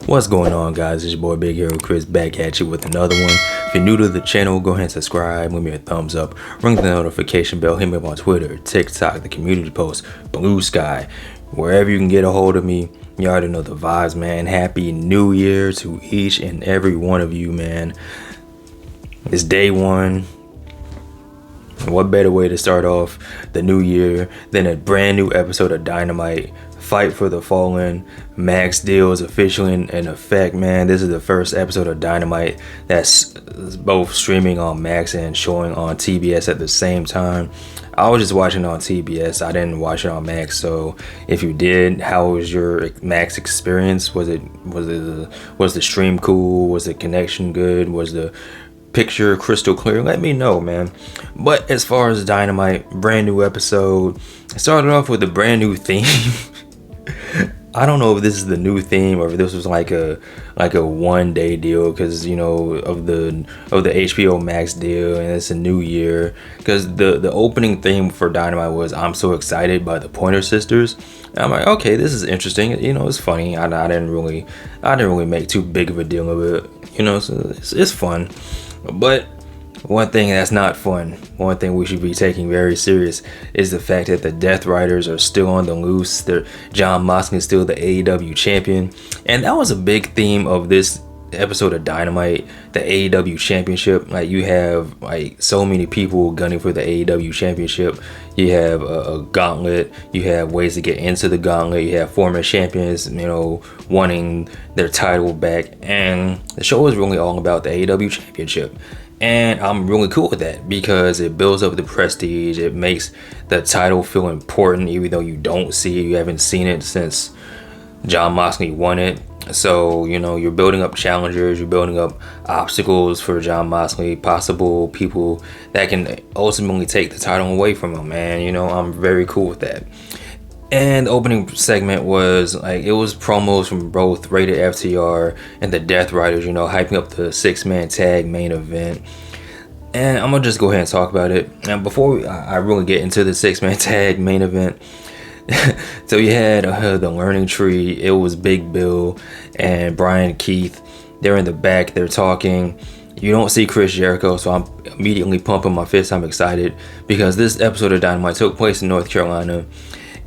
What's going on, guys? It's your boy Big Hero Chris back at you with another one. If you're new to the channel, go ahead and subscribe, give me a thumbs up, ring the notification bell, hit me up on Twitter, TikTok, the community post, Bluesky, wherever you can get a hold of me. You already know the vibes, man. Happy New Year to each and every one of you, man. It's day one. What better way to start off the new year than a brand new episode of Dynamite? Fight for the Fallen. Max deal is officially in effect, man. This is the first episode of Dynamite that's both streaming on Max and showing on TBS at the same time. I was just watching on TBS. I didn't watch it on Max. So if you did, how was your Max experience? Was the stream cool? Was the connection good? Was the picture crystal clear? Let me know, man. But as far as Dynamite, brand new episode. It started off with a brand new theme. I don't know if this is the new theme or if this was like a 1 day deal, because you know of the HBO Max deal, and it's a new year. Because the opening theme for Dynamite was "I'm so excited" by the Pointer Sisters. And I'm like, okay, this is interesting. You know, it's funny. I didn't really make too big of a deal of it. You know, so it's fun. But one thing that's not fun, one thing we should be taking very serious, is the fact that the Death Riders are still on the loose. Jon Moxley is still the AEW champion, and that was a big theme of this episode of Dynamite. The AEW championship, like, you have like so many people gunning for the AEW championship. You have a gauntlet, you have ways to get into the gauntlet, you have former champions, you know, wanting their title back, and the show is really all about the AEW championship. And I'm really cool with that because it builds up the prestige. It makes the title feel important, even though you don't see it. You haven't seen it since Jon Moxley won it. So, you know, you're building up challengers. You're building up obstacles for Jon Moxley, possible people that can ultimately take the title away from him, man. You know, I'm very cool with that. And the opening segment was like, it was promos from both Rated FTR and the Death Riders, you know, hyping up the 6-man tag main event. And I'm gonna just go ahead and talk about it. And before I really get into the 6-man tag main event, so you had the Learning Tree. It was Big Bill and Brian Keith. They're in the back, they're talking. You don't see Chris Jericho, so I'm immediately pumping my fist. I'm excited because this episode of Dynamite took place in North Carolina.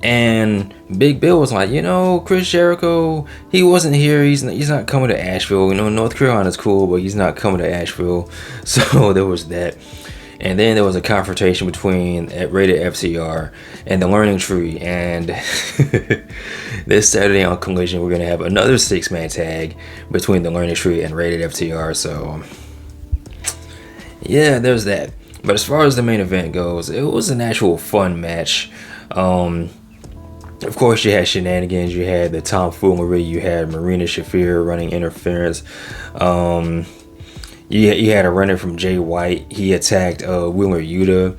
And Big Bill was like, you know, Chris Jericho, he wasn't here. He's not coming to Asheville. You know, North Carolina's cool, but he's not coming to Asheville. So there was that. And then there was a confrontation between Rated FTR and the Learning Tree. And this Saturday on Collision, we're going to have another 6-man tag between the Learning Tree and Rated FTR. So yeah, there's that. But as far as the main event goes, it was an actual fun match. Of course, you had shenanigans, you had the tomfoolery, you had Marina Shafir running interference. You had a runner from Jay White. He attacked Wheeler Yuta.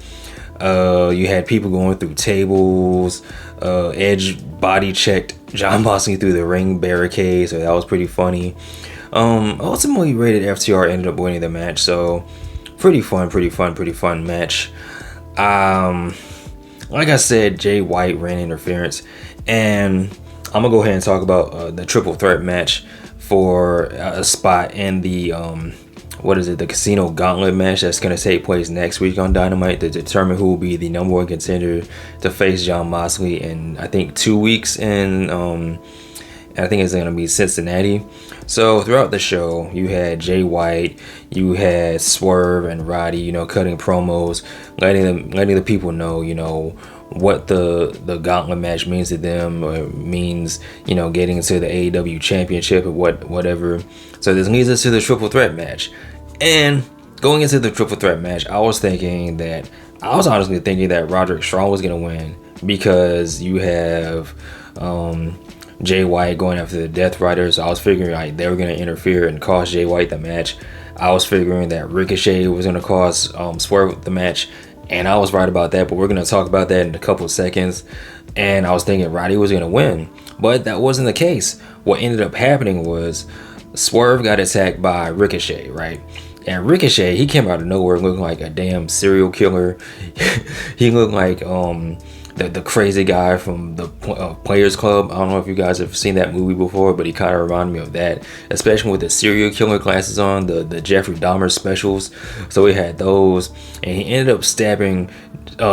You had people going through tables. Edge body checked Jon Moxley through the ring barricade, so that was pretty funny. Ultimately, Rated FTR ended up winning the match, so pretty fun match. Like I said, Jay White ran interference, and I'm gonna go ahead and talk about the triple threat match for a spot in the the Casino Gauntlet match that's gonna take place next week on Dynamite to determine who will be the number 1 contender to face Jon Moxley in, I think, 2 weeks, and I think it's gonna be Cincinnati. So throughout the show, you had Jay White, you had Swerve and Roddy, you know, cutting promos, letting the people know, you know, what the gauntlet match means to them, or means, you know, getting into the AEW championship or whatever. So this leads us to the triple threat match. And going into the triple threat match, I was honestly thinking that Roderick Strong was gonna win, because you have Jay White going after the Death Riders. So I was figuring like they were going to interfere and cost Jay White the match. I was figuring that Ricochet was going to cost Swerve the match, and I was right about that, but we're going to talk about that in a couple of seconds. And I was thinking Roddy was going to win, but that wasn't the case. What ended up happening was Swerve got attacked by Ricochet, right? And Ricochet, he came out of nowhere looking like a damn serial killer. He looked like the crazy guy from the Players Club. I don't know if you guys have seen that movie before, but he kind of reminded me of that, especially with the serial killer glasses on, the Jeffrey Dahmer specials. So he had those, and he ended up stabbing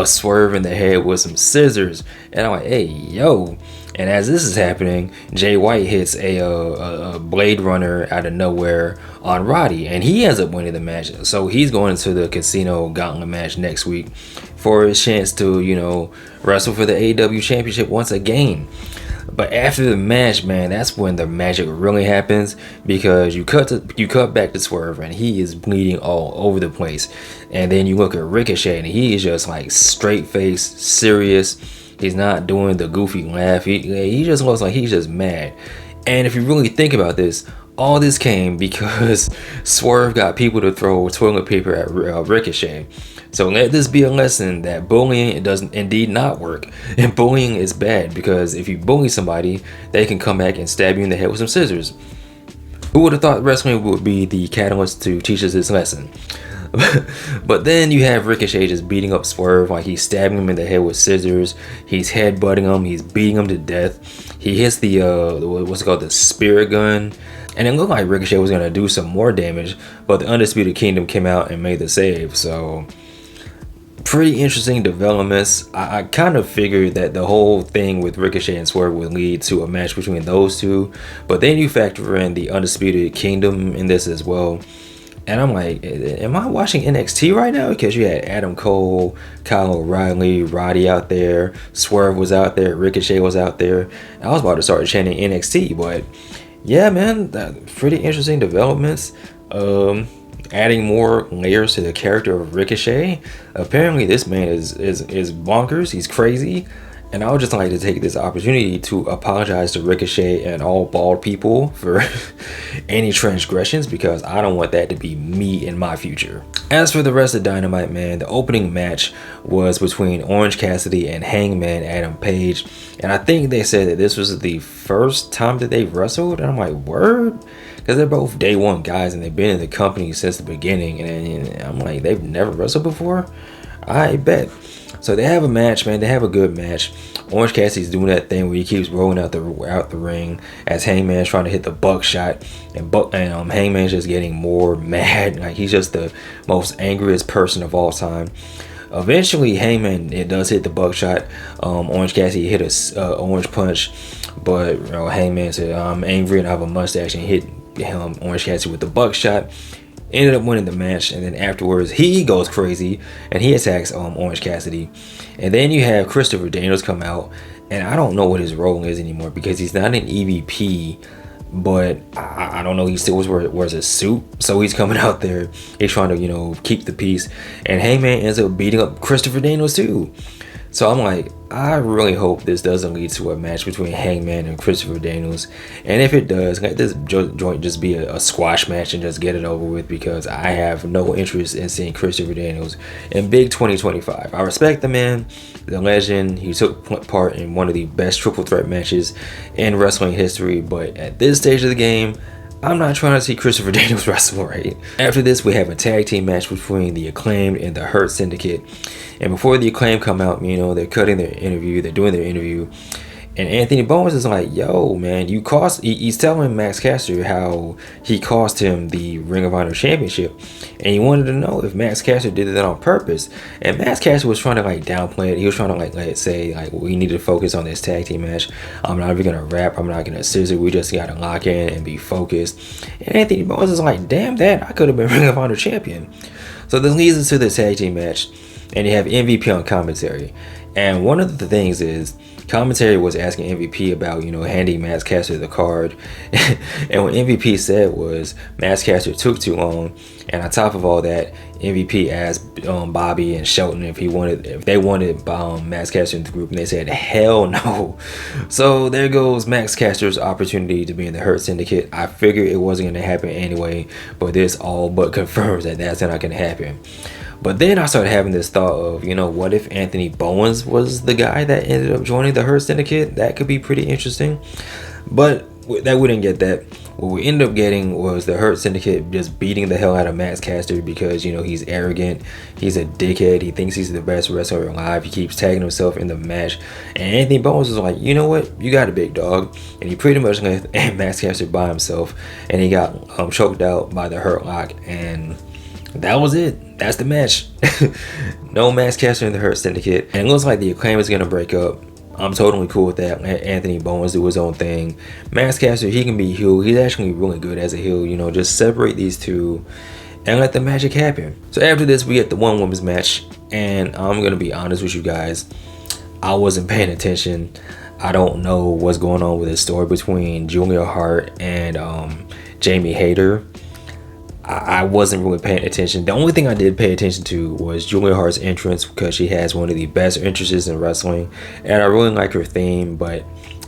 Swerve in the head with some scissors. And I'm like, hey, yo. And as this is happening, Jay White hits a Blade Runner out of nowhere on Roddy, and he ends up winning the match. So he's going into the Casino Gauntlet match next week for his chance to, you know, wrestle for the AEW Championship once again. But after the match, man, that's when the magic really happens, because you cut back to Swerve, and he is bleeding all over the place. And then you look at Ricochet, and he is just like straight face, serious. He's not doing the goofy laugh. He just looks like he's just mad. And if you really think about this, all this came because Swerve got people to throw toilet paper at Ricochet. So let this be a lesson that bullying doesn't indeed not work. And bullying is bad, because if you bully somebody, they can come back and stab you in the head with some scissors. Who would have thought wrestling would be the catalyst to teach us this lesson? But then you have Ricochet just beating up Swerve, like he's stabbing him in the head with scissors. He's headbutting him. He's beating him to death. He hits the what's it called, the spirit gun, and it looked like Ricochet was gonna do some more damage, but the Undisputed Kingdom came out and made the save. So pretty interesting developments. I kind of figured that the whole thing with Ricochet and Swerve would lead to a match between those two, but then you factor in the Undisputed Kingdom in this as well. And I'm like, am I watching NXT right now? Because you had Adam Cole, Kyle O'Reilly, Roddy out there, Swerve was out there, Ricochet was out there. I was about to start chanting NXT, but yeah, man, pretty interesting developments. Adding more layers to the character of Ricochet. Apparently, this man is bonkers. He's crazy. And I would just like to take this opportunity to apologize to Ricochet and all bald people for any transgressions, because I don't want that to be me in my future. As for the rest of Dynamite, man, the opening match was between Orange Cassidy and Hangman Adam Page. And I think they said that this was the first time that they wrestled. And I'm like, word? Because they're both day one guys and they've been in the company since the beginning. And I'm like, they've never wrestled before? I bet. So they have a match, man. They have a good match. Orange Cassidy's doing that thing where he keeps rolling out the ring as Hangman's trying to hit the buckshot, and Hangman's just getting more mad. Like, he's just the most angriest person of all time. Eventually, Hangman does hit the buckshot. Orange Cassidy hit a orange punch, but Hangman said, "I'm angry and I have a mustache," and hit Orange Cassidy with the buckshot. Ended up winning the match, and then afterwards he goes crazy and he attacks Orange Cassidy. And then you have Christopher Daniels come out, and I don't know what his role is anymore, because he's not an EVP, but I don't know, he still wears a suit, so he's coming out there, he's trying to keep the peace, and Hangman ends up beating up Christopher Daniels too. So I'm like, I really hope this doesn't lead to a match between Hangman and Christopher Daniels. And if it does, let this joint just be a squash match and just get it over with, because I have no interest in seeing Christopher Daniels in big 2025. I respect the man, the legend. He took part in one of the best triple threat matches in wrestling history. But at this stage of the game, I'm not trying to see Christopher Daniels wrestle, right? After this, we have a tag team match between the Acclaimed and the Hurt Syndicate. And before the Acclaimed come out, they're cutting their interview, they're doing their interview. And Anthony Bowens is like, yo, man, he's telling Max Caster how he cost him the Ring of Honor Championship. And he wanted to know if Max Caster did that on purpose. And Max Caster was trying to downplay it. He was trying to let it say, we need to focus on this tag team match. I'm not even going to rap. I'm not going to scissor. We just got to lock in and be focused. And Anthony Bowens is like, damn that, I could have been Ring of Honor champion. So this leads us to the tag team match. And you have MVP on commentary. And one of the things is, commentary was asking MVP about, handing Max Caster the card. And what MVP said was Max Caster took too long. And on top of all that, MVP asked Bobby and Shelton if they wanted Max Caster in the group, and they said hell no. So there goes Max Caster's opportunity to be in the Hurt Syndicate. I figured it wasn't going to happen anyway, but this all but confirms that that's not going to happen. But then I started having this thought of, what if Anthony Bowens was the guy that ended up joining the Hurt Syndicate? That could be pretty interesting. But that we didn't get that. What we ended up getting was the Hurt Syndicate just beating the hell out of Max Caster because, he's arrogant, he's a dickhead, he thinks he's the best wrestler alive, he keeps tagging himself in the match, and Anthony Bowens was like, you know what, you got a big dog, and he pretty much left Max Caster by himself, and he got choked out by the Hurt Lock, and that was it. That's the match. No Max Caster in the Hurt Syndicate, and it looks like the Acclaim is gonna break up. I'm totally cool with that. Let Anthony Bowens do his own thing. Max Caster, he can be heel. He's actually really good as a heel. Just separate these two and let the magic happen. So after this, we get the one women's match, and I'm gonna be honest with you guys, I wasn't paying attention. I don't know what's going on with this story between Julia Hart and Jamie Hayter. I wasn't really paying attention. The only thing I did pay attention to was Julia Hart's entrance because she has one of the best entrances in wrestling, and I really like her theme. But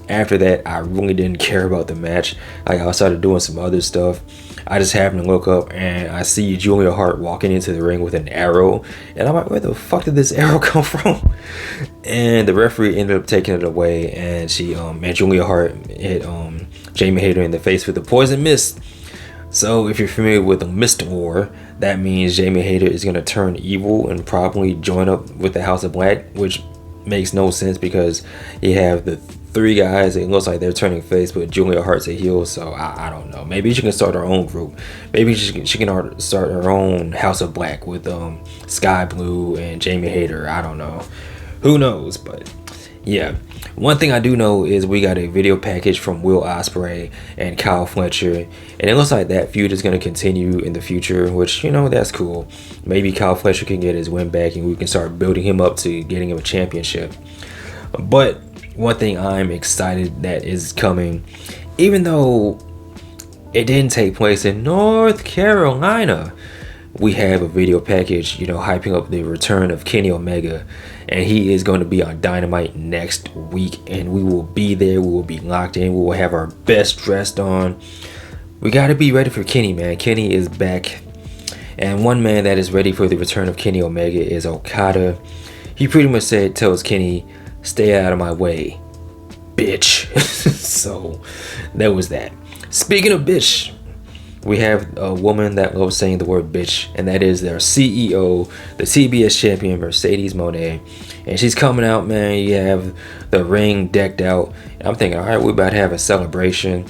after that, I really didn't care about the match. Like, I started doing some other stuff. I just happened to look up and I see Julia Hart walking into the ring with an arrow, and I'm like, where the fuck did this arrow come from? And the referee ended up taking it away, and Julia Hart hit Jamie Hayter in the face with the poison mist. So if you're familiar with the Mist War, that means Jamie Hayter is going to turn evil and probably join up with the House of Black, which makes no sense because you have the three guys. It looks like they're turning face, but Julia Hart's a heel, so I don't know. Maybe she can start her own group. Maybe she can start her own House of Black with Sky Blue and Jamie Hayter. I don't know. Who knows? But yeah. One thing I do know is we got a video package from Will Ospreay and Kyle Fletcher, and it looks like that feud is going to continue in the future, which, that's cool. Maybe Kyle Fletcher can get his win back and we can start building him up to getting him a championship. But one thing I'm excited that is coming, even though it didn't take place in North Carolina, we have a video package, hyping up the return of Kenny Omega, and he is going to be on Dynamite next week, and we will be there. We will be locked in. We will have our best dressed on. We got to be ready for Kenny, man. Kenny is back, and one man that is ready for the return of Kenny Omega is Okada. He pretty much tells Kenny, stay out of my way, bitch. So that was that. Speaking of bitch, we have a woman that loves saying the word bitch, and that is their CEO, the TBS champion, Mercedes Moné. And she's coming out, man. You have the ring decked out. I'm thinking, all right, we're about to have a celebration.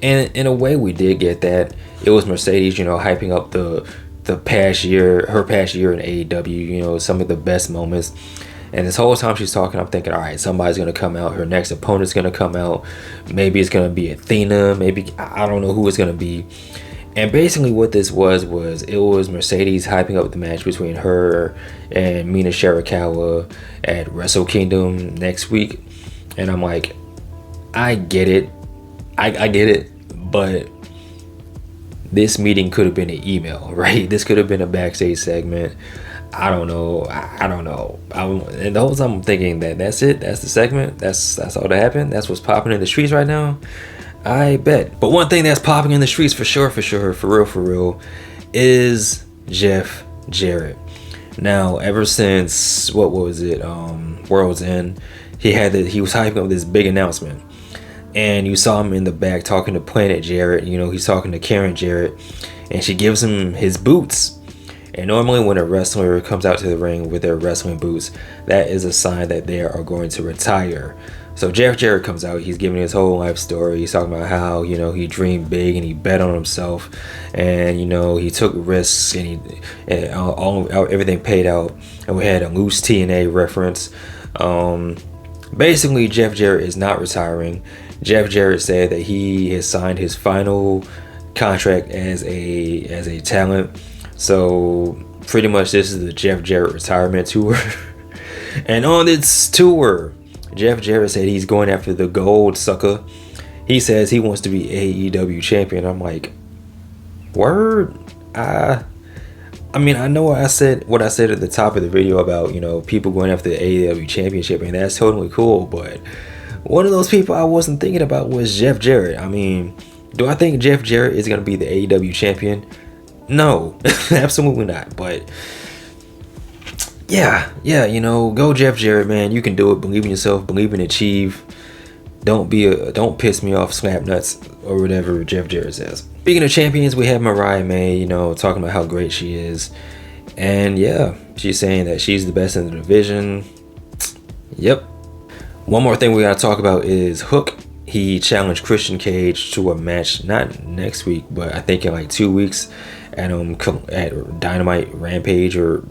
And in a way, we did get that. It was Mercedes, hyping up her past year in AEW, some of the best moments. And this whole time she's talking, I'm thinking, all right, somebody's going to come out. Her next opponent's going to come out. Maybe it's going to be Athena. Maybe, I don't know who it's going to be. And basically what this was it was Mercedes hyping up the match between her and Mina Shirakawa at Wrestle Kingdom next week. And I'm like, I get it. I get it. But this meeting could have been an email, right? This could have been a backstage segment. I don't know. And the whole time I'm thinking that's it. That's the segment. That's all that happened. That's what's popping in the streets right now. I bet. But one thing that's popping in the streets for sure, for real, is Jeff Jarrett. Now, ever since, World's End, he was hyping up this big announcement. And you saw him in the back talking to Planet Jarrett. He's talking to Karen Jarrett. And she gives him his boots. And normally when a wrestler comes out to the ring with their wrestling boots, that is a sign that they are going to retire. So Jeff Jarrett comes out, he's giving his whole life story. He's talking about how, he dreamed big and he bet on himself, and, he took risks, and everything paid out. And we had a loose TNA reference. Basically, Jeff Jarrett is not retiring. Jeff Jarrett said that he has signed his final contract as a talent. So pretty much this is the Jeff Jarrett retirement tour. And on this tour, Jeff Jarrett said he's going after the gold, sucker. He says he wants to be AEW champion. I'm like, word? I know what I said at the top of the video about, people going after the AEW championship, and that's totally cool. But one of those people I wasn't thinking about was Jeff Jarrett. Do I think Jeff Jarrett is going to be the AEW champion? No, absolutely not. But yeah, go Jeff Jarrett, man. You can do it. Believe in yourself. Believe and achieve. don't piss me off, slap nuts, or whatever Jeff Jarrett says. Speaking of champions, we have Mariah May, you know, talking about how great she is. And yeah, she's saying that she's the best in the division. Yep. One more thing we gotta talk about is Hook. He challenged Christian Cage to a match, not next week, but I think in like 2 weeks at Dynamite Rampage or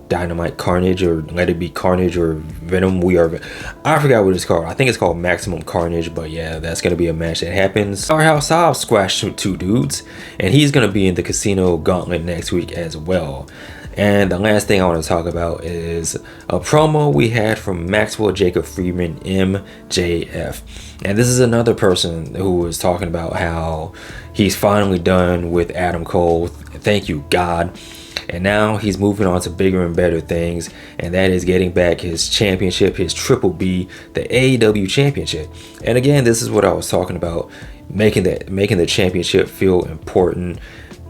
Dynamite Carnage or Let It Be Carnage or Venom. I forgot what it's called. I think it's called Maximum Carnage, but yeah, that's gonna be a match that happens. Powerhouse Hobbs squashed two dudes, and he's gonna be in the Casino Gauntlet next week as well. And the last thing I want to talk about is a promo we had from Maxwell Jacob Friedman, MJF. And this is another person who was talking about how he's finally done with Adam Cole. Thank you, God. And now he's moving on to bigger and better things, and that is getting back his championship, his Triple B, the AEW championship. And again, this is what I was talking about, making the championship feel important.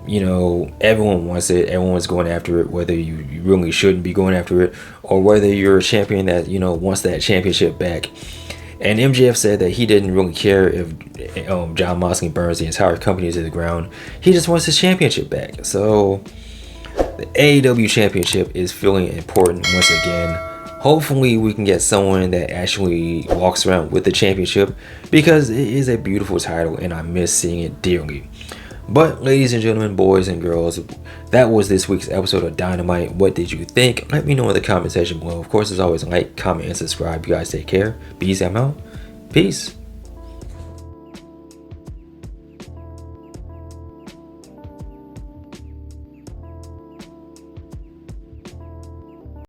You know, everyone wants it, everyone's going after it, whether you really shouldn't be going after it, or whether you're a champion that, you know, wants that championship back. And MJF said that he didn't really care if John Moxley burns the entire company to the ground. He just wants his championship back. So the AEW championship is feeling important once again. Hopefully we can get someone that actually walks around with the championship, because it is a beautiful title and I miss seeing it dearly. But ladies and gentlemen, boys and girls, that was this week's episode of Dynamite. What did you think? Let me know in the comment section below. Of course, as always, like, comment, and subscribe. You guys take care. Peace. I'm out. Peace.